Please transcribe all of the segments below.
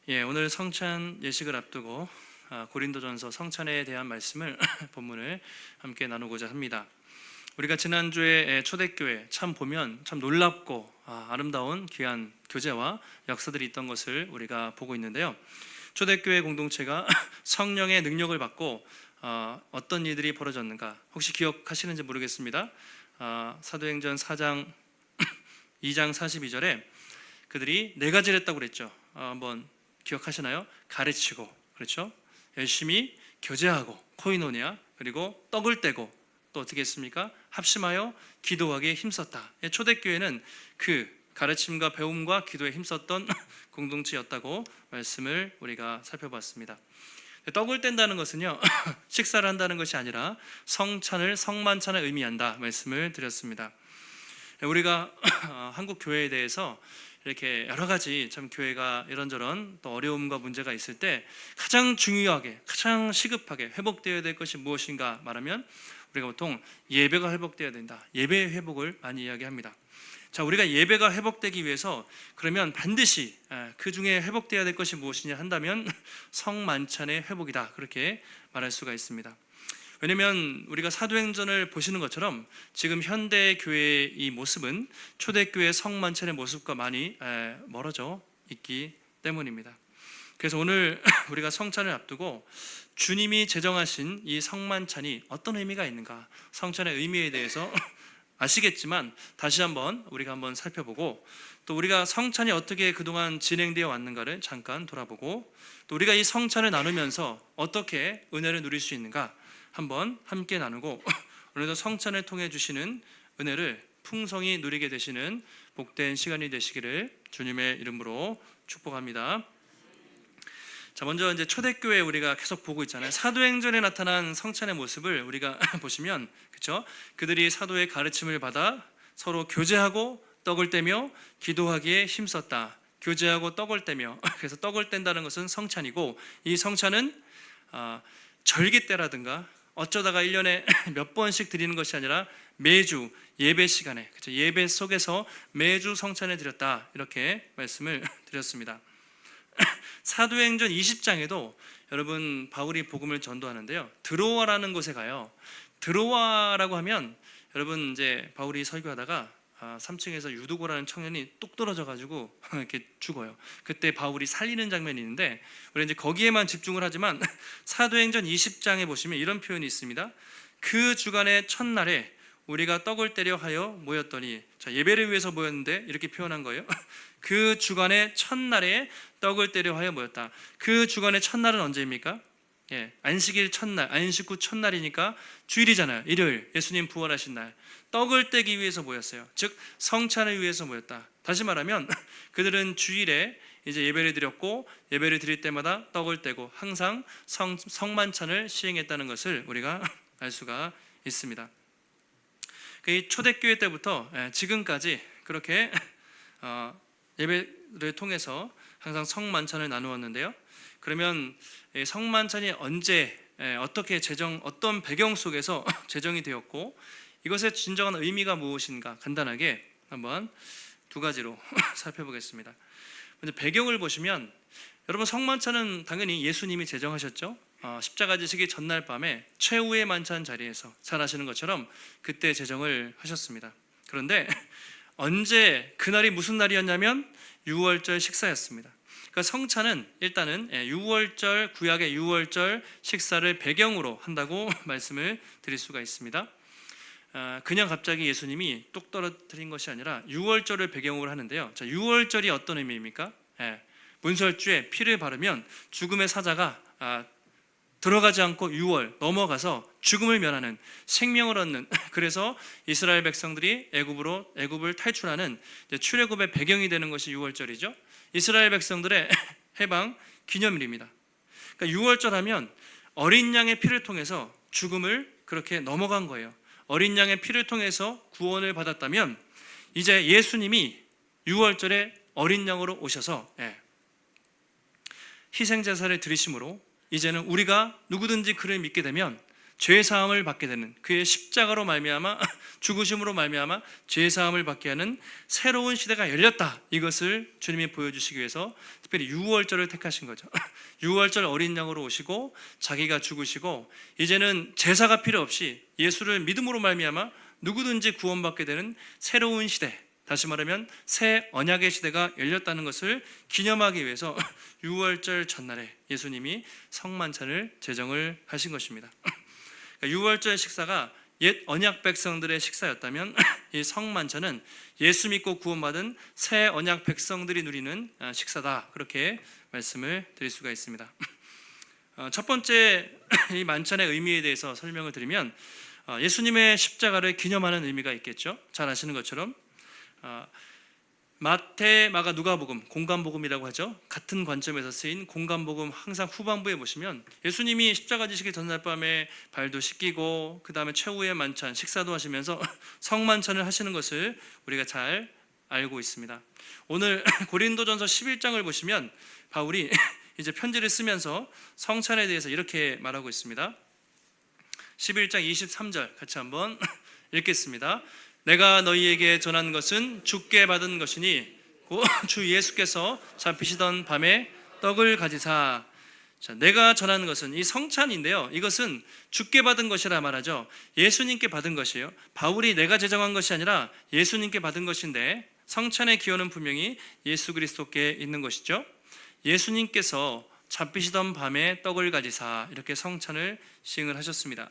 오늘 성찬 예식을 앞두고 고린도전서 성찬에 대한 말씀을 본문을 함께 나누고자 합니다. 우리가 지난주에 초대교회 참 보면 참 놀랍고 아름다운 귀한 교제와 역사들이 있던 것을 우리가 보고 있는데요. 초대교회 공동체가 성령의 능력을 받고 어떤 일들이 벌어졌는가 혹시 기억하시는지 모르겠습니다. 사도행전 4장 2장 42절에 그들이 네 가지를 했다고 그랬죠. 한번 기억하시나요? 가르치고, 그렇죠? 열심히 교제하고, 코이노니아, 그리고 떡을 떼고, 또 어떻게 했습니까? 합심하여 기도하기에 힘썼다. 초대교회는 그 가르침과 배움과 기도에 힘썼던 공동체였다고 말씀을 우리가 살펴봤습니다. 떡을 뗀다는 것은요, 식사를 한다는 것이 아니라 성찬을, 성만찬을 의미한다 말씀을 드렸습니다. 우리가 한국 교회에 대해서 이렇게 여러 가지 참 교회가 이런저런 또 어려움과 문제가 있을 때 가장 중요하게, 가장 시급하게 회복되어야 될 것이 무엇인가 말하면 우리가 보통 예배가 회복되어야 된다. 예배의 회복을 많이 이야기합니다. 자, 우리가 예배가 회복되기 위해서 그러면 반드시 그 중에 회복되어야 될 것이 무엇이냐 한다면 성만찬의 회복이다. 그렇게 말할 수가 있습니다. 왜냐하면 우리가 사도행전을 보시는 것처럼 지금 현대 교회의 이 모습은 초대교회 성만찬의 모습과 많이 멀어져 있기 때문입니다. 그래서 오늘 우리가 성찬을 앞두고 주님이 제정하신 이 성만찬이 어떤 의미가 있는가, 성찬의 의미에 대해서 아시겠지만 다시 한번 우리가 한번 살펴보고, 또 우리가 성찬이 어떻게 그동안 진행되어 왔는가를 잠깐 돌아보고, 또 우리가 이 성찬을 나누면서 어떻게 은혜를 누릴 수 있는가 한번 함께 나누고, 오늘도 성찬을 통해 주시는 은혜를 풍성히 누리게 되시는 복된 시간이 되시기를 주님의 이름으로 축복합니다. 자, 먼저 이제 초대교회 우리가 계속 보고 있잖아요. 사도행전에 나타난 성찬의 모습을 우리가 보시면, 그렇죠? 그들이 사도의 가르침을 받아 서로 교제하고 떡을 떼며 기도하기에 힘썼다. 교제하고 떡을 떼며, 그래서 떡을 뗀다는 것은 성찬이고, 이 성찬은 절기 때라든가 어쩌다가 1년에 몇 번씩 드리는 것이 아니라 매주 예배 시간에, 그렇죠? 예배 속에서 매주 성찬을 드렸다, 이렇게 말씀을 드렸습니다. 사도행전 20장에도 여러분 바울이 복음을 전도하는데요, 드로아라는 곳에 가요. 드로아라고 하면 여러분 이제 바울이 설교하다가 3층에서 유두고라는 청년이 뚝 떨어져 가지고 이렇게 죽어요. 그때 바울이 살리는 장면이 있는데 우리 이제 거기에만 집중을 하지만 사도행전 20장에 보시면 이런 표현이 있습니다. 그 주간의 첫날에 우리가 떡을 떼려 하여 모였더니, 자, 예배를 위해서 모였는데 이렇게 표현한 거예요. 그 주간의 첫날에 떡을 떼려 하여 모였다. 그 주간의 첫날은 언제입니까? 안식일 첫날, 안식 후 첫날이니까 주일이잖아요. 일요일, 예수님 부활하신 날. 떡을 떼기 위해서 모였어요. 즉 성찬을 위해서 모였다. 다시 말하면 그들은 주일에 이제 예배를 드렸고, 예배를 드릴 때마다 떡을 떼고 항상 성만찬을 시행했다는 것을 우리가 알 수가 있습니다. 이 초대교회 때부터 지금까지 그렇게 예배를 통해서 항상 성만찬을 나누었는데요. 그러면 성만찬이 언제, 어떻게 어떤 배경 속에서 제정이 되었고, 이것의 진정한 의미가 무엇인가 간단하게 한번 두 가지로 살펴보겠습니다. 먼저 배경을 보시면, 여러분 성만찬은 당연히 예수님이 제정하셨죠. 십자가 지시기 전날 밤에 최후의 만찬 자리에서 잘 아시는 것처럼 그때 제정을 하셨습니다. 그런데 언제, 그날이 무슨 날이었냐면 6월절 식사였습니다. 그러니까 성찬은 일단은 6월절, 구약의 6월절 식사를 배경으로 한다고 말씀을 드릴 수가 있습니다. 그냥 갑자기 예수님이 뚝 떨어뜨린 것이 아니라 6월절을 배경으로 하는데요. 자, 6월절이 어떤 의미입니까? 문설주에 피를 바르면 죽음의 사자가 들어가지 않고 6월 넘어가서 죽음을 면하는, 생명을 얻는, 그래서 이스라엘 백성들이 애굽을 탈출하는 출애굽의 배경이 되는 것이 6월절이죠. 이스라엘 백성들의 해방 기념일입니다. 그러니까 6월절 하면 어린 양의 피를 통해서 죽음을 그렇게 넘어간 거예요. 어린 양의 피를 통해서 구원을 받았다면 이제 예수님이 6월절에 어린 양으로 오셔서 희생제사를 드리심으로 이제는 우리가 누구든지 그를 믿게 되면 죄 사함을 받게 되는, 그의 십자가로 말미암아 죽으심으로 말미암아 죄 사함을 받게 하는 새로운 시대가 열렸다. 이것을 주님이 보여주시기 위해서 특별히 유월절을 택하신 거죠. 유월절 어린 양으로 오시고 자기가 죽으시고 이제는 제사가 필요 없이 예수를 믿음으로 말미암아 누구든지 구원받게 되는 새로운 시대, 다시 말하면 새 언약의 시대가 열렸다는 것을 기념하기 위해서 유월절 전날에 예수님이 성만찬을 제정을 하신 것입니다. 유월절 식사가 옛 언약 백성들의 식사였다면 이 성만찬은 예수 믿고 구원받은 새 언약 백성들이 누리는 식사다, 그렇게 말씀을 드릴 수가 있습니다. 첫 번째 이 만찬의 의미에 대해서 설명을 드리면 예수님의 십자가를 기념하는 의미가 있겠죠. 잘 아시는 것처럼 마태, 마가, 누가복음, 공간복음이라고 하죠. 같은 관점에서 쓰인 공간복음 항상 후반부에 보시면 예수님이 십자가 지시기 전날 밤에 발도 씻기고 그 다음에 최후의 만찬, 식사도 하시면서 성만찬을 하시는 것을 우리가 잘 알고 있습니다. 오늘 고린도전서 11장을 보시면 바울이 이제 편지를 쓰면서 성찬에 대해서 이렇게 말하고 있습니다. 11장 23절 같이 한번 읽겠습니다. 내가 너희에게 전한 것은 주께 받은 것이니 곧 주 예수께서 잡히시던 밤에 떡을 가지사. 자, 내가 전한 것은 이 성찬인데요, 이것은 주께 받은 것이라 말하죠. 예수님께 받은 것이에요. 바울이 내가 제정한 것이 아니라 예수님께 받은 것인데 성찬의 기원은 분명히 예수 그리스도께 있는 것이죠. 예수님께서 잡히시던 밤에 떡을 가지사, 이렇게 성찬을 시행을 하셨습니다.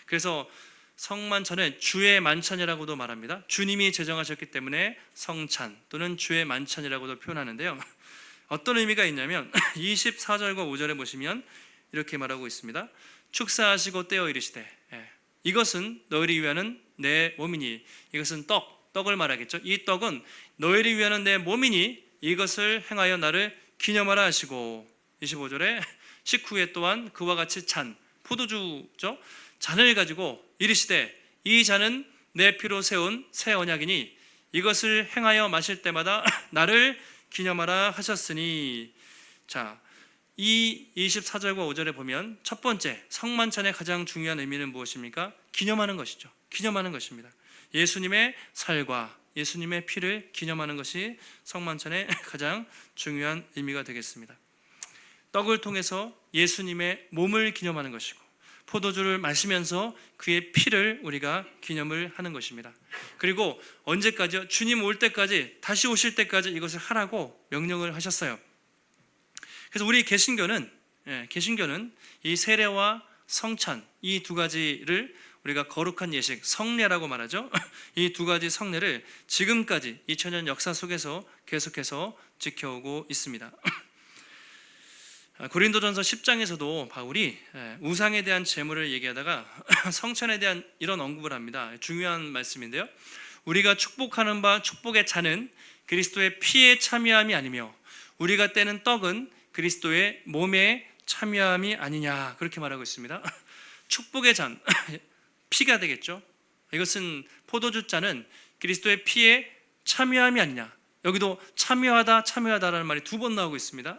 그래서 성만찬은 주의 만찬이라고도 말합니다. 주님이 제정하셨기 때문에 성찬 또는 주의 만찬이라고도 표현하는데요, 어떤 의미가 있냐면 24절과 5절에 보시면 이렇게 말하고 있습니다. 축사하시고 떼어 이르시되 이것은 너희를 위하는 내 몸이니, 이것은 떡을 말하겠죠. 이 떡은 너희를 위하는 내 몸이니 이것을 행하여 나를 기념하라 하시고, 25절에 식후에 또한 그와 같이 잔, 포도주죠, 잔을 가지고 이르시되 이 잔은 내 피로 세운 새 언약이니 이것을 행하여 마실 때마다 나를 기념하라 하셨으니. 자, 이 24절과 5절에 보면 첫 번째 성만찬의 가장 중요한 의미는 무엇입니까? 기념하는 것이죠. 기념하는 것입니다. 예수님의 살과 예수님의 피를 기념하는 것이 성만찬의 가장 중요한 의미가 되겠습니다. 떡을 통해서 예수님의 몸을 기념하는 것이고 포도주를 마시면서 그의 피를 우리가 기념을 하는 것입니다. 그리고 언제까지요? 주님 올 때까지, 다시 오실 때까지 이것을 하라고 명령을 하셨어요. 그래서 우리 개신교는 이 세례와 성찬, 이 두 가지를 우리가 거룩한 예식, 성례라고 말하죠. 이 두 가지 성례를 지금까지 2000년 역사 속에서 계속해서 지켜오고 있습니다. 고린도전서 10장에서도 바울이 우상에 대한 제물을 얘기하다가 성찬에 대한 이런 언급을 합니다. 중요한 말씀인데요, 우리가 축복하는 바 축복의 잔은 그리스도의 피에 참여함이 아니며 우리가 떼는 떡은 그리스도의 몸에 참여함이 아니냐, 그렇게 말하고 있습니다. 축복의 잔, 피가 되겠죠. 이것은 포도주 잔은 그리스도의 피에 참여함이 아니냐. 여기도 참여하다라는 말이 두 번 나오고 있습니다.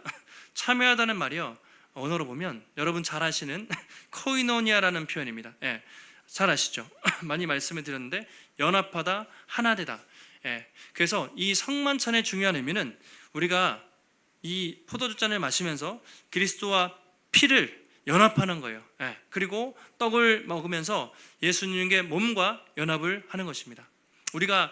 참여하다는 말이요, 언어로 보면 여러분 잘 아시는 코이노니아라는 표현입니다. 잘 아시죠? 많이 말씀을 드렸는데 연합하다, 하나되다. 그래서 이 성만찬의 중요한 의미는 우리가 이 포도주 잔을 마시면서 그리스도와 피를 연합하는 거예요. 그리고 떡을 먹으면서 예수님의 몸과 연합을 하는 것입니다. 우리가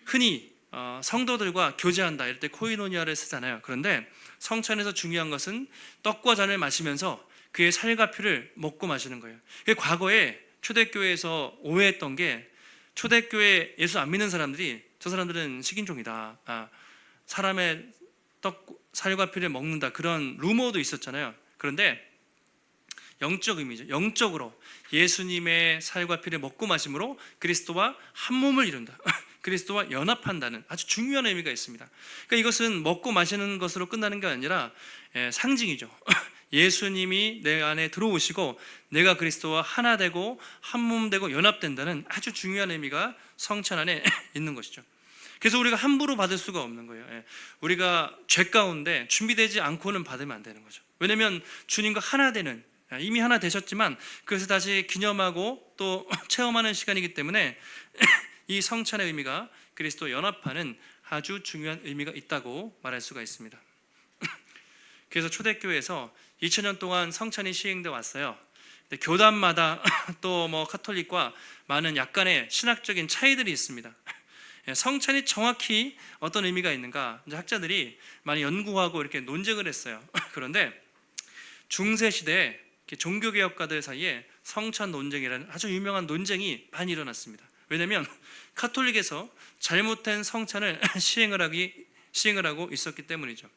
흔히 성도들과 교제한다 이럴 때 코이노니아를 쓰잖아요. 그런데 성찬에서 중요한 것은 떡과 잔을 마시면서 그의 살과 피를 먹고 마시는 거예요. 과거에 초대교회에서 오해했던 게, 초대교회 예수 안 믿는 사람들이 저 사람들은 식인종이다, 사람의 살과 피를 먹는다, 그런 루머도 있었잖아요. 그런데 영적 의미죠. 영적으로 예수님의 살과 피를 먹고 마심으로 그리스도와 한 몸을 이룬다, 그리스도와 연합한다는 아주 중요한 의미가 있습니다. 그러니까 이것은 먹고 마시는 것으로 끝나는 게 아니라 상징이죠. 예수님이 내 안에 들어오시고 내가 그리스도와 하나 되고 한 몸 되고 연합된다는 아주 중요한 의미가 성찬 안에 있는 것이죠. 그래서 우리가 함부로 받을 수가 없는 거예요. 우리가 죄 가운데 준비되지 않고는 받으면 안 되는 거죠. 왜냐하면 주님과 하나 되는 이미 하나 되셨지만 그것을 다시 기념하고 또 체험하는 시간이기 때문에 이 성찬의 의미가 그리스도 연합하는 아주 중요한 의미가 있다고 말할 수가 있습니다. 그래서 초대교회에서 2000년 동안 성찬이 시행되어 왔어요. 교단마다 또 카톨릭과 많은 약간의 신학적인 차이들이 있습니다. 성찬이 정확히 어떤 의미가 있는가 이제 학자들이 많이 연구하고 이렇게 논쟁을 했어요. 그런데 중세 시대에 종교개혁가들 사이에 성찬 논쟁이라는 아주 유명한 논쟁이 많이 일어났습니다. 왜냐하면 카톨릭에서 잘못된 성찬을 시행을 하고 있었기 때문이죠.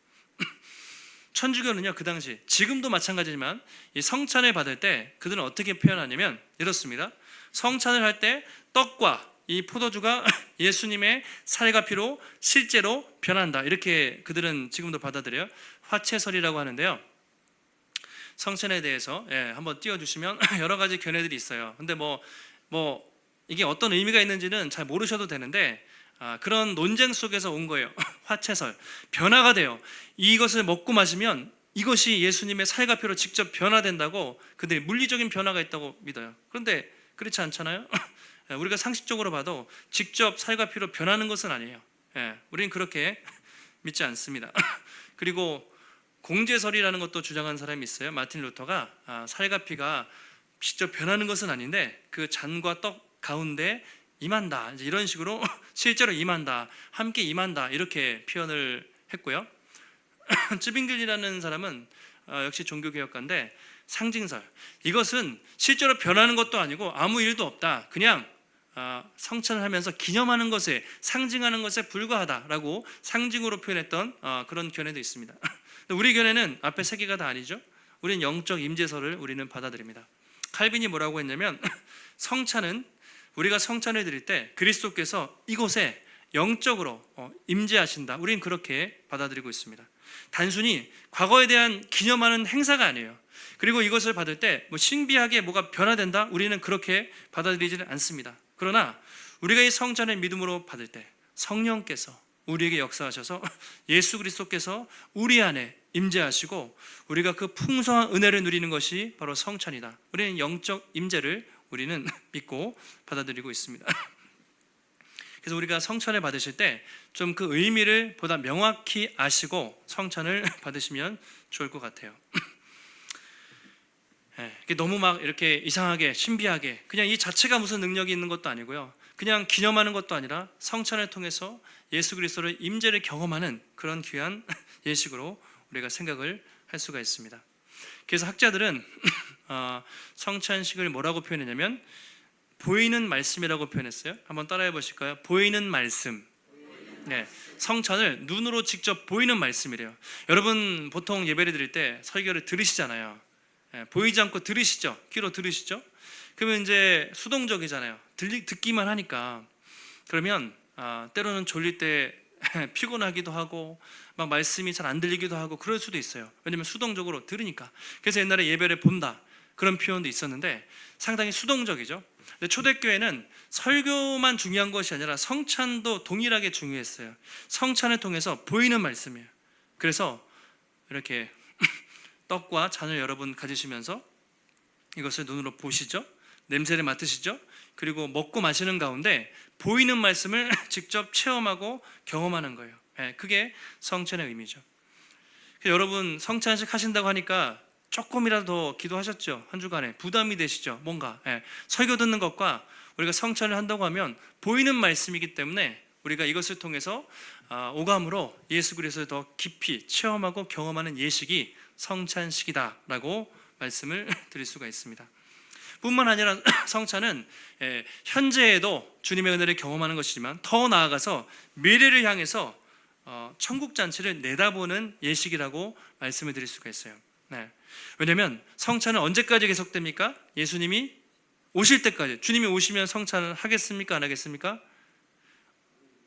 천주교는요, 그 당시 지금도 마찬가지지만 이 성찬을 받을 때 그들은 어떻게 표현하냐면 이렇습니다. 성찬을 할 때 떡과 이 포도주가 예수님의 살과 피로 실제로 변한다, 이렇게 그들은 지금도 받아들여요. 화채설이라고 하는데요, 성찬에 대해서 한번 띄워주시면 여러 가지 견해들이 있어요. 근데 이게 어떤 의미가 있는지는 잘 모르셔도 되는데 그런 논쟁 속에서 온 거예요. 화채설, 변화가 돼요. 이것을 먹고 마시면 이것이 예수님의 살과 피로 직접 변화된다고 그들이 물리적인 변화가 있다고 믿어요. 그런데 그렇지 않잖아요. 우리가 상식적으로 봐도 직접 살과 피로 변하는 것은 아니에요. 우리는 그렇게 믿지 않습니다. 그리고 공제설이라는 것도 주장한 사람이 있어요. 마틴 루터가 살과 피가 직접 변하는 것은 아닌데 그 잔과 떡 가운데 임한다, 이제 이런 식으로 실제로 임한다, 함께 임한다, 이렇게 표현을 했고요. 쯔빙글이라는 사람은 역시 종교개혁가인데 상징설, 이것은 실제로 변하는 것도 아니고 아무 일도 없다, 그냥 성찬을 하면서 기념하는 것에, 상징하는 것에 불과하다라고 상징으로 표현했던 그런 견해도 있습니다. 우리 견해는 앞에 세 개가 다 아니죠. 우리는 영적 임재설을 우리는 받아들입니다. 칼빈이 뭐라고 했냐면 성찬은 우리가 성찬을 드릴 때 그리스도께서 이곳에 영적으로 임재하신다, 우리는 그렇게 받아들이고 있습니다. 단순히 과거에 대한 기념하는 행사가 아니에요. 그리고 이것을 받을 때 신비하게 뭐가 변화된다, 우리는 그렇게 받아들이지는 않습니다. 그러나 우리가 이 성찬을 믿음으로 받을 때 성령께서 우리에게 역사하셔서 예수 그리스도께서 우리 안에 임재하시고 우리가 그 풍성한 은혜를 누리는 것이 바로 성찬이다. 우리는 영적 임재를 우리는 믿고 받아들이고 있습니다. 그래서 우리가 성찬을 받으실 때 좀 그 의미를 보다 명확히 아시고 성찬을 받으시면 좋을 것 같아요. 너무 이렇게 이상하게 신비하게 그냥 이 자체가 무슨 능력이 있는 것도 아니고요, 그냥 기념하는 것도 아니라 성찬을 통해서 예수 그리스도의 임재를 경험하는 그런 귀한 예식으로 우리가 생각을 할 수가 있습니다. 그래서 학자들은 성찬식을 뭐라고 표현했냐면 보이는 말씀이라고 표현했어요. 한번 따라해 보실까요? 보이는 말씀. 성찬을 눈으로 직접 보이는 말씀이래요. 여러분 보통 예배를 드릴 때 설교를 들으시잖아요. 보이지 않고 들으시죠? 귀로 들으시죠? 그러면 이제 수동적이잖아요. 듣기만 하니까. 그러면 때로는 졸릴 때 피곤하기도 하고 막 말씀이 잘 안 들리기도 하고 그럴 수도 있어요. 왜냐면 수동적으로 들으니까. 그래서 옛날에 예배를 본다, 그런 표현도 있었는데 상당히 수동적이죠. 근데 초대교회는 설교만 중요한 것이 아니라 성찬도 동일하게 중요했어요. 성찬을 통해서 보이는 말씀이에요. 그래서 이렇게 떡과 잔을 여러분 가지시면서 이것을 눈으로 보시죠, 냄새를 맡으시죠, 그리고 먹고 마시는 가운데 보이는 말씀을 직접 체험하고 경험하는 거예요. 그게 성찬의 의미죠. 여러분 성찬식 하신다고 하니까 조금이라도 더 기도하셨죠? 한 주간에 부담이 되시죠? 뭔가 설교 듣는 것과 우리가 성찬을 한다고 하면 보이는 말씀이기 때문에 우리가 이것을 통해서 오감으로 예수 그리스도를 더 깊이 체험하고 경험하는 예식이 성찬식이다라고 말씀을 드릴 수가 있습니다. 뿐만 아니라 성찬은 현재에도 주님의 은혜를 경험하는 것이지만 더 나아가서 미래를 향해서 천국 잔치를 내다보는 예식이라고 말씀을 드릴 수가 있어요. 왜냐하면 성찬은 언제까지 계속됩니까? 예수님이 오실 때까지. 주님이 오시면 성찬을 하겠습니까? 안 하겠습니까?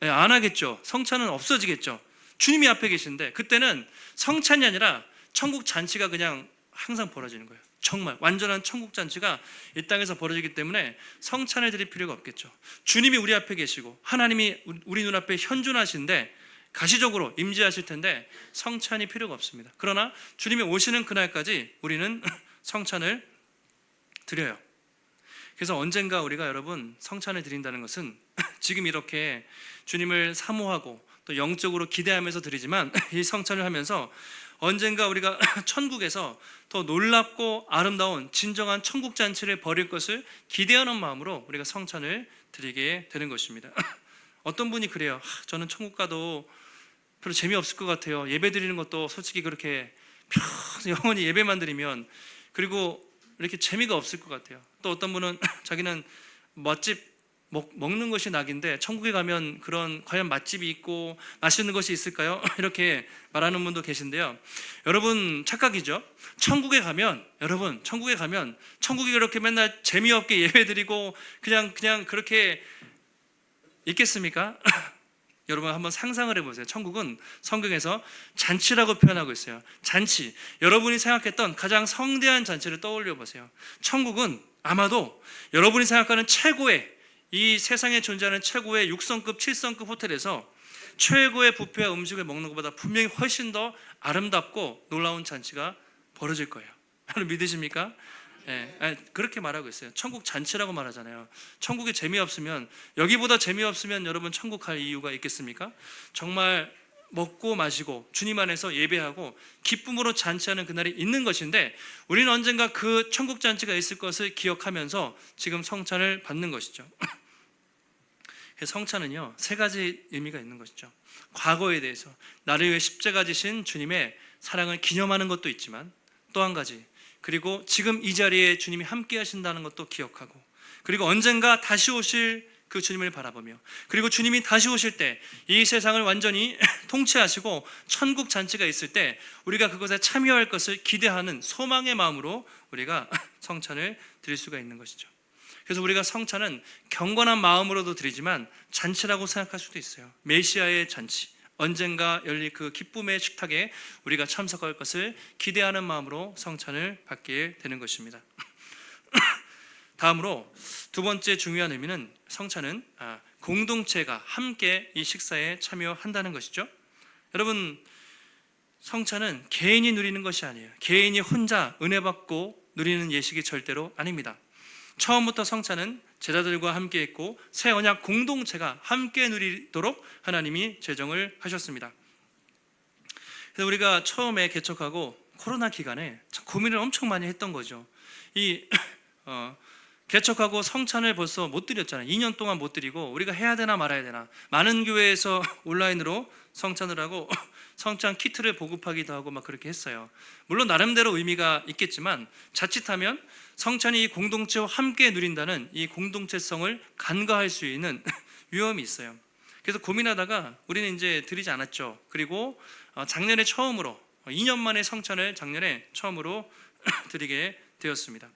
안 하겠죠. 성찬은 없어지겠죠. 주님이 앞에 계신데 그때는 성찬이 아니라 천국 잔치가 그냥 항상 벌어지는 거예요. 정말 완전한 천국 잔치가 이 땅에서 벌어지기 때문에 성찬을 드릴 필요가 없겠죠. 주님이 우리 앞에 계시고 하나님이 우리 눈앞에 현존하신데 가시적으로 임재하실 텐데 성찬이 필요가 없습니다. 그러나 주님이 오시는 그날까지 우리는 성찬을 드려요. 그래서 언젠가 우리가 여러분 성찬을 드린다는 것은 지금 이렇게 주님을 사모하고 또 영적으로 기대하면서 드리지만 이 성찬을 하면서 언젠가 우리가 천국에서 더 놀랍고 아름다운 진정한 천국 잔치를 벌일 것을 기대하는 마음으로 우리가 성찬을 드리게 되는 것입니다. 어떤 분이 그래요. 저는 천국 가도 별로 재미없을 것 같아요. 예배 드리는 것도 솔직히 그렇게 영원히 예배만 드리면 그리고 이렇게 재미가 없을 것 같아요. 또 어떤 분은 자기는 맛집 먹는 것이 낙인데 천국에 가면 그런 과연 맛집이 있고 맛있는 것이 있을까요? 이렇게 말하는 분도 계신데요. 여러분 착각이죠. 천국에 가면 천국에 그렇게 맨날 재미없게 예배드리고 그냥 그렇게 있겠습니까? 여러분 한번 상상을 해보세요. 천국은 성경에서 잔치라고 표현하고 있어요. 잔치. 여러분이 생각했던 가장 성대한 잔치를 떠올려 보세요. 천국은 아마도 여러분이 생각하는 최고의 이 세상에 존재하는 최고의 6성급, 7성급 호텔에서 최고의 뷔페와 음식을 먹는 것보다 분명히 훨씬 더 아름답고 놀라운 잔치가 벌어질 거예요. 여러분 믿으십니까? 네, 그렇게 말하고 있어요. 천국 잔치라고 말하잖아요. 천국에 재미없으면 여기보다 재미없으면 여러분 천국 갈 이유가 있겠습니까? 정말 먹고 마시고 주님 안에서 예배하고 기쁨으로 잔치하는 그날이 있는 것인데 우리는 언젠가 그 천국 잔치가 있을 것을 기억하면서 지금 성찬을 받는 것이죠. 성찬은요 3가지 의미가 있는 것이죠. 과거에 대해서 나를 위해 십자가 지신 주님의 사랑을 기념하는 것도 있지만 또 한 가지 그리고 지금 이 자리에 주님이 함께 하신다는 것도 기억하고 그리고 언젠가 다시 오실 그 주님을 바라보며 그리고 주님이 다시 오실 때 이 세상을 완전히 통치하시고 천국 잔치가 있을 때 우리가 그것에 참여할 것을 기대하는 소망의 마음으로 우리가 성찬을 드릴 수가 있는 것이죠. 그래서 우리가 성찬은 경건한 마음으로도 드리지만 잔치라고 생각할 수도 있어요. 메시아의 잔치, 언젠가 열릴 그 기쁨의 식탁에 우리가 참석할 것을 기대하는 마음으로 성찬을 받게 되는 것입니다. 다음으로 두 번째 중요한 의미는 성찬은 공동체가 함께 이 식사에 참여한다는 것이죠. 여러분 성찬은 개인이 누리는 것이 아니에요. 개인이 혼자 은혜 받고 누리는 예식이 절대로 아닙니다. 처음부터 성찬은 제자들과 함께 했고 새 언약 공동체가 함께 누리도록 하나님이 제정을 하셨습니다. 그래서 우리가 처음에 개척하고 코로나 기간에 참 고민을 엄청 많이 했던 거죠. 개척하고 성찬을 벌써 못 드렸잖아요. 2년 동안 못 드리고 우리가 해야 되나 말아야 되나. 많은 교회에서 온라인으로 성찬을 하고 성찬 키트를 보급하기도 하고 막 그렇게 했어요. 물론 나름대로 의미가 있겠지만 자칫하면 성찬이 이 공동체와 함께 누린다는 이 공동체성을 간과할 수 있는 위험이 있어요. 그래서 고민하다가 우리는 이제 드리지 않았죠. 그리고 작년에 처음으로 2년 만에 성찬을 작년에 처음으로 드리게 되었습니다.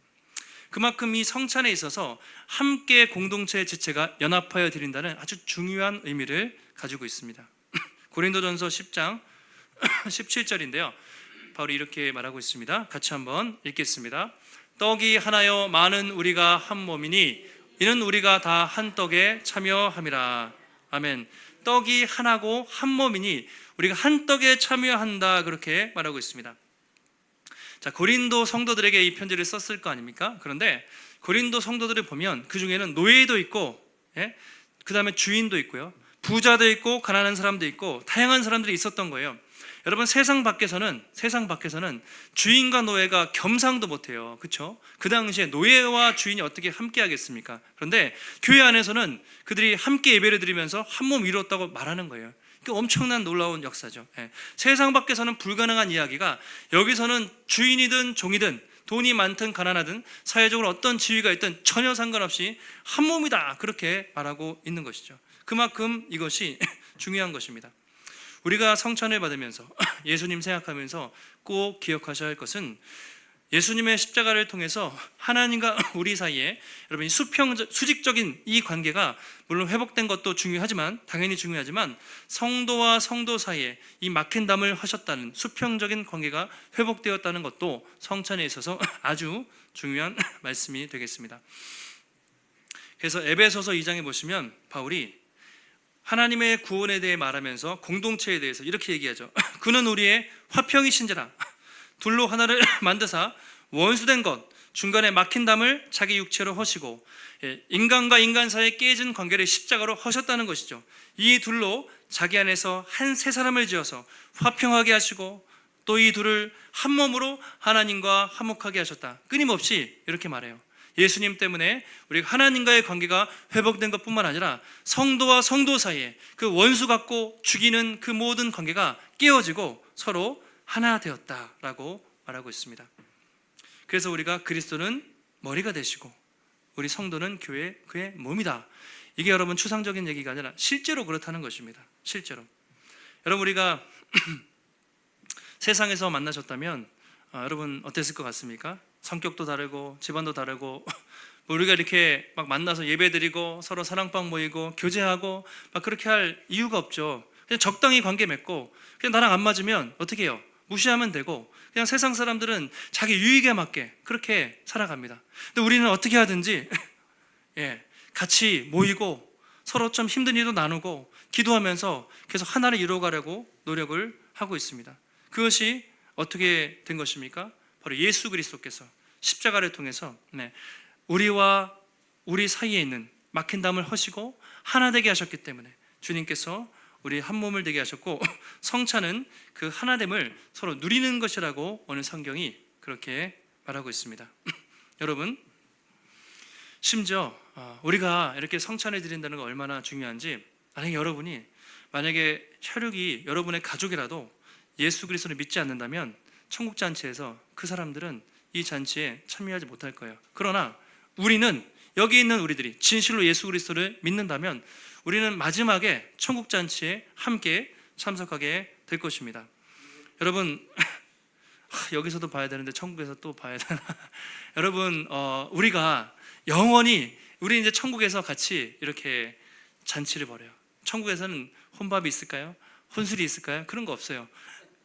그만큼 이 성찬에 있어서 함께 공동체의 지체가 연합하여 드린다는 아주 중요한 의미를 가지고 있습니다. 고린도전서 10장 17절인데요. 바울이 이렇게 말하고 있습니다. 같이 한번 읽겠습니다. 떡이 하나여 많은 우리가 한 몸이니 이는 우리가 다 한 떡에 참여함이라. 아멘. 떡이 하나고 한 몸이니 우리가 한 떡에 참여한다 그렇게 말하고 있습니다. 자, 고린도 성도들에게 이 편지를 썼을 거 아닙니까? 그런데 고린도 성도들을 보면 그 중에는 노예도 있고 그 다음에 주인도 있고요. 부자도 있고 가난한 사람도 있고 다양한 사람들이 있었던 거예요. 여러분 세상 밖에서는 주인과 노예가 겸상도 못해요. 그렇죠? 그 당시에 노예와 주인이 어떻게 함께 하겠습니까? 그런데 교회 안에서는 그들이 함께 예배를 드리면서 한 몸 이루었다고 말하는 거예요. 엄청난 놀라운 역사죠. 세상 밖에서는 불가능한 이야기가 여기서는 주인이든 종이든 돈이 많든 가난하든 사회적으로 어떤 지위가 있든 전혀 상관없이 한 몸이다 그렇게 말하고 있는 것이죠. 그만큼 이것이 중요한 것입니다. 우리가 성찬을 받으면서 예수님 생각하면서 꼭 기억하셔야 할 것은 예수님의 십자가를 통해서 하나님과 우리 사이에 여러분 수직적인 이 관계가 물론 회복된 것도 중요하지만 당연히 중요하지만 성도와 성도 사이에 이 막힌 담을 하셨다는 수평적인 관계가 회복되었다는 것도 성찬에 있어서 아주 중요한 말씀이 되겠습니다. 그래서 에베소서 2장에 보시면 바울이 하나님의 구원에 대해 말하면서 공동체에 대해서 이렇게 얘기하죠. 그는 우리의 화평이신지라 둘로 하나를 만드사 원수된 것, 중간에 막힌 담을 자기 육체로 허시고, 인간과 인간 사이에 깨진 관계를 십자가로 허셨다는 것이죠. 이 둘로 자기 안에서 한 세 사람을 지어서 화평하게 하시고, 또 이 둘을 한 몸으로 하나님과 화목하게 하셨다. 끊임없이 이렇게 말해요. 예수님 때문에 우리가 하나님과의 관계가 회복된 것뿐만 아니라 성도와 성도 사이에 그 원수 같고 죽이는 그 모든 관계가 깨어지고 서로 하나 되었다라고 말하고 있습니다. 그래서 우리가 그리스도는 머리가 되시고 우리 성도는 교회 그의 몸이다. 이게 여러분 추상적인 얘기가 아니라 실제로 그렇다는 것입니다. 실제로. 여러분 우리가 세상에서 만나셨다면 여러분 어땠을 것 같습니까? 성격도 다르고 집안도 다르고 우리가 이렇게 막 만나서 예배드리고 서로 사랑방 모이고 교제하고 막 그렇게 할 이유가 없죠. 그냥 적당히 관계 맺고 그냥 나랑 안 맞으면 어떻게 해요? 무시하면 되고 그냥 세상 사람들은 자기 유익에 맞게 그렇게 살아갑니다. 근데 우리는 어떻게 하든지 같이 모이고 서로 좀 힘든 일도 나누고 기도하면서 계속 하나를 이루어가려고 노력을 하고 있습니다. 그것이 어떻게 된 것입니까? 바로 예수 그리스도께서 십자가를 통해서 우리와 우리 사이에 있는 막힌 담을 허시고 하나 되게 하셨기 때문에 주님께서 우리 한 몸을 되게 하셨고 성찬은 그 하나됨을 서로 누리는 것이라고 오늘 성경이 그렇게 말하고 있습니다. 여러분 심지어 우리가 이렇게 성찬을 드린다는 거 얼마나 중요한지 만약에 혈육이 여러분의 가족이라도 예수 그리스도를 믿지 않는다면 천국 잔치에서 그 사람들은 이 잔치에 참여하지 못할 거예요. 그러나 우리는 여기 있는 우리들이 진실로 예수 그리스도를 믿는다면 우리는 마지막에 천국 잔치에 함께 참석하게 될 것입니다. 여러분 여기서도 봐야 되는데 천국에서 또 봐야 되나? 여러분 우리가 영원히 우리 이제 천국에서 같이 이렇게 잔치를 벌여요. 천국에서는 혼밥이 있을까요? 혼술이 있을까요? 그런 거 없어요.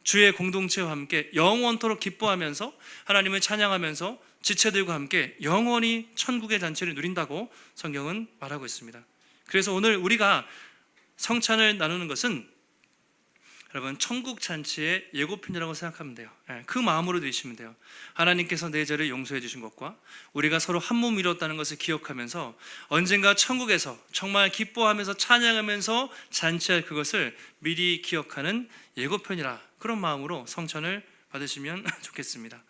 주의 공동체와 함께 영원토록 기뻐하면서 하나님을 찬양하면서 지체들과 함께 영원히 천국의 잔치를 누린다고 성경은 말하고 있습니다. 그래서 오늘 우리가 성찬을 나누는 것은 여러분 천국 잔치의 예고편이라고 생각하면 돼요. 그 마음으로 드시면 돼요. 하나님께서 내 죄를 용서해 주신 것과 우리가 서로 한 몸 이뤘다는 것을 기억하면서 언젠가 천국에서 정말 기뻐하면서 찬양하면서 잔치할 그것을 미리 기억하는 예고편이라 그런 마음으로 성찬을 받으시면 좋겠습니다.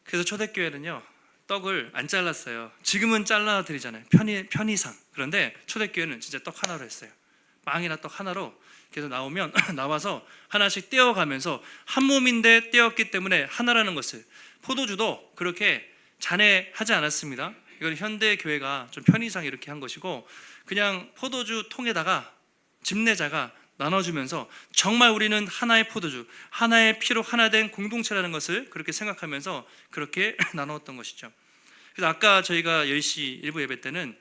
그래서 초대교회는요 떡을 안 잘랐어요. 지금은 잘라 드리잖아요. 편의상. 그런데 초대교회는 진짜 떡 하나로 했어요. 빵이나 떡 하나로 계속 나와서 하나씩 떼어가면서 한 몸인데 떼었기 때문에 하나라는 것을, 포도주도 그렇게 잔해하지 않았습니다. 이건 현대 교회가 좀 편의상 이렇게 한 것이고 그냥 포도주 통에다가 집례자가 나눠주면서 정말 우리는 하나의 포도주, 하나의 피로 하나 된 공동체라는 것을 그렇게 생각하면서 그렇게 나누었던 것이죠. 그래서 아까 저희가 10시 일부 예배 때는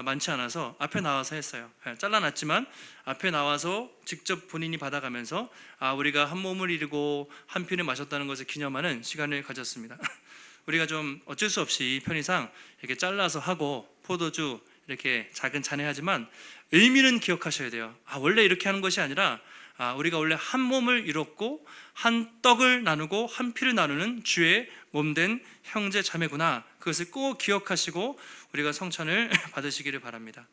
많지 않아서 앞에 나와서 했어요. 잘라놨지만 앞에 나와서 직접 본인이 받아가면서 우리가 한 몸을 이루고 한 피를 마셨다는 것을 기념하는 시간을 가졌습니다. 우리가 좀 어쩔 수 없이 편의상 이렇게 잘라서 하고 포도주 이렇게 작은 잔해하지만 의미는 기억하셔야 돼요. 원래 이렇게 하는 것이 아니라 우리가 원래 한 몸을 이뤘고 한 떡을 나누고 한 피를 나누는 주의 몸된 형제 자매구나. 그것을 꼭 기억하시고 우리가 성찬을 받으시기를 바랍니다.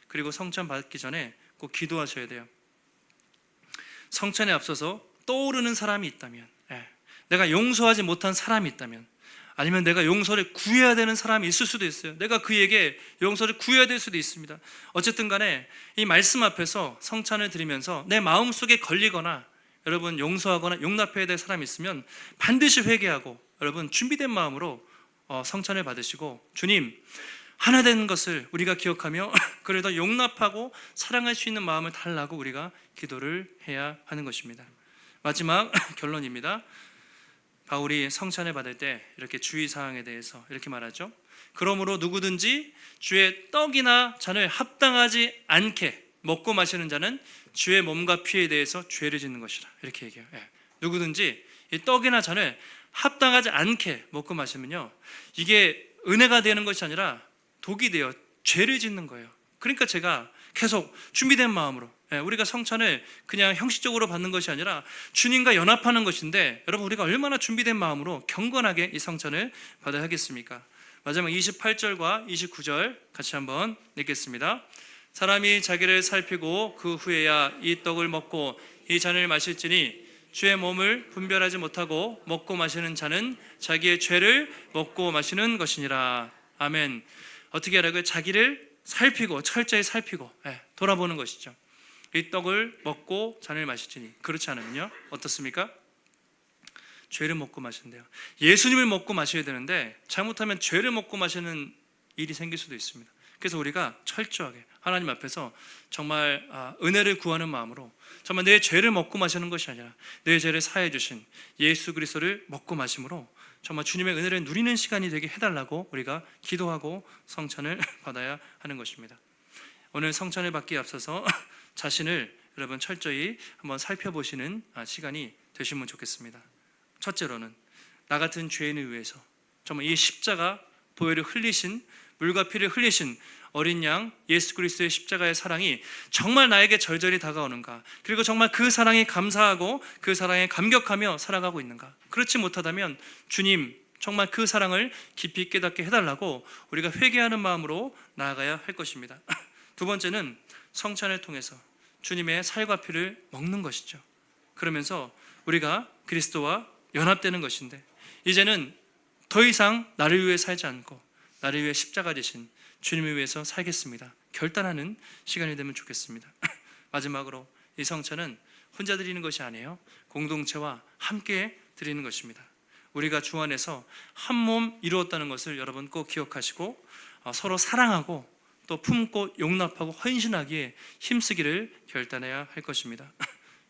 그리고 성찬 받기 전에 꼭 기도하셔야 돼요. 성찬에 앞서서 떠오르는 사람이 있다면, 내가 용서하지 못한 사람이 있다면, 아니면 내가 용서를 구해야 되는 사람이 있을 수도 있어요. 내가 그에게 용서를 구해야 될 수도 있습니다. 어쨌든 간에 이 말씀 앞에서 성찬을 드리면서 내 마음속에 걸리거나 여러분 용서하거나 용납해야 될 사람이 있으면 반드시 회개하고 여러분 준비된 마음으로 성찬을 받으시고, 주님 하나 되는 것을 우리가 기억하며 그래도 용납하고 사랑할 수 있는 마음을 달라고 우리가 기도를 해야 하는 것입니다. 마지막 결론입니다. 바울이 성찬을 받을 때 이렇게 주의사항에 대해서 이렇게 말하죠. 그러므로 누구든지 주의 떡이나 잔을 합당하지 않게 먹고 마시는 자는 주의 몸과 피에 대해서 죄를 짓는 것이라, 이렇게 얘기해요. 누구든지 이 떡이나 잔을 합당하지 않게 먹고 마시면요, 이게 은혜가 되는 것이 아니라 독이 되어 죄를 짓는 거예요. 그러니까 제가 계속 준비된 마음으로 우리가 성찬을 그냥 형식적으로 받는 것이 아니라 주님과 연합하는 것인데, 여러분 우리가 얼마나 준비된 마음으로 경건하게 이 성찬을 받아야 하겠습니까? 마지막 28절과 29절 같이 한번 읽겠습니다. 사람이 자기를 살피고 그 후에야 이 떡을 먹고 이 잔을 마실지니 주의 몸을 분별하지 못하고 먹고 마시는 자는 자기의 죄를 먹고 마시는 것이니라. 아멘. 어떻게 하라고요? 자기를 살피고, 철저히 살피고 돌아보는 것이죠. 이 떡을 먹고 잔을 마시지니, 그렇지 않으면요 어떻습니까? 죄를 먹고 마신대요. 예수님을 먹고 마셔야 되는데 잘못하면 죄를 먹고 마시는 일이 생길 수도 있습니다. 그래서 우리가 철저하게 하나님 앞에서 정말 은혜를 구하는 마음으로, 정말 내 죄를 먹고 마시는 것이 아니라 내 죄를 사해 주신 예수 그리스도를 먹고 마심으로 정말 주님의 은혜를 누리는 시간이 되게 해달라고 우리가 기도하고 성찬을 받아야 하는 것입니다. 오늘 성찬을 받기에 앞서서 자신을 여러분 철저히 한번 살펴보시는 시간이 되시면 좋겠습니다. 첫째로는 나 같은 죄인을 위해서 정말 이 십자가 보혈을 흘리신, 물과 피를 흘리신 어린 양 예수 그리스도의 십자가의 사랑이 정말 나에게 절절히 다가오는가, 그리고 정말 그 사랑에 감사하고 그 사랑에 감격하며 살아가고 있는가. 그렇지 못하다면 주님 정말 그 사랑을 깊이 깨닫게 해달라고 우리가 회개하는 마음으로 나아가야 할 것입니다. 두 번째는 성찬을 통해서 주님의 살과 피를 먹는 것이죠. 그러면서 우리가 그리스도와 연합되는 것인데, 이제는 더 이상 나를 위해 살지 않고 나를 위해 십자가 되신 주님을 위해서 살겠습니다, 결단하는 시간이 되면 좋겠습니다. 마지막으로 이 성찬은 혼자 드리는 것이 아니에요. 공동체와 함께 드리는 것입니다. 우리가 주 안에서 한 몸 이루었다는 것을 여러분 꼭 기억하시고 서로 사랑하고 또 품고 용납하고 헌신하기에 힘쓰기를 결단해야 할 것입니다.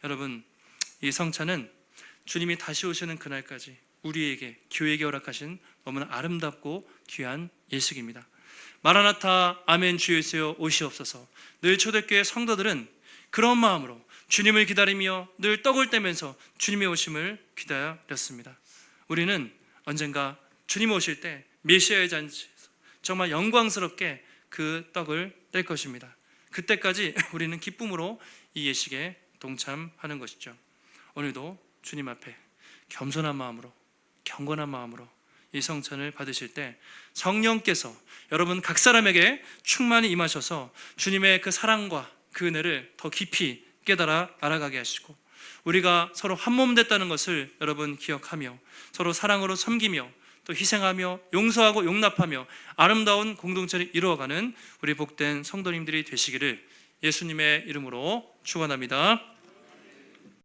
여러분, 이 성찬은 주님이 다시 오시는 그날까지 우리에게, 교회에게 허락하신 너무나 아름답고 귀한 예식입니다. 마라나타 아멘 주 예수여 오시옵소서. 늘 초대교회 성도들은 그런 마음으로 주님을 기다리며 늘 떡을 떼면서 주님의 오심을 기다렸습니다. 우리는 언젠가 주님 오실 때 메시아의 잔치에서 정말 영광스럽게 그 떡을 뗄 것입니다. 그때까지 우리는 기쁨으로 이 예식에 동참하는 것이죠. 오늘도 주님 앞에 겸손한 마음으로, 경건한 마음으로 이 성찬을 받으실 때 성령께서 여러분 각 사람에게 충만히 임하셔서 주님의 그 사랑과 그 은혜를 더 깊이 깨달아 알아가게 하시고, 우리가 서로 한 몸 됐다는 것을 여러분 기억하며 서로 사랑으로 섬기며 또 희생하며 용서하고 용납하며 아름다운 공동체를 이루어가는 우리 복된 성도님들이 되시기를 예수님의 이름으로 축원합니다.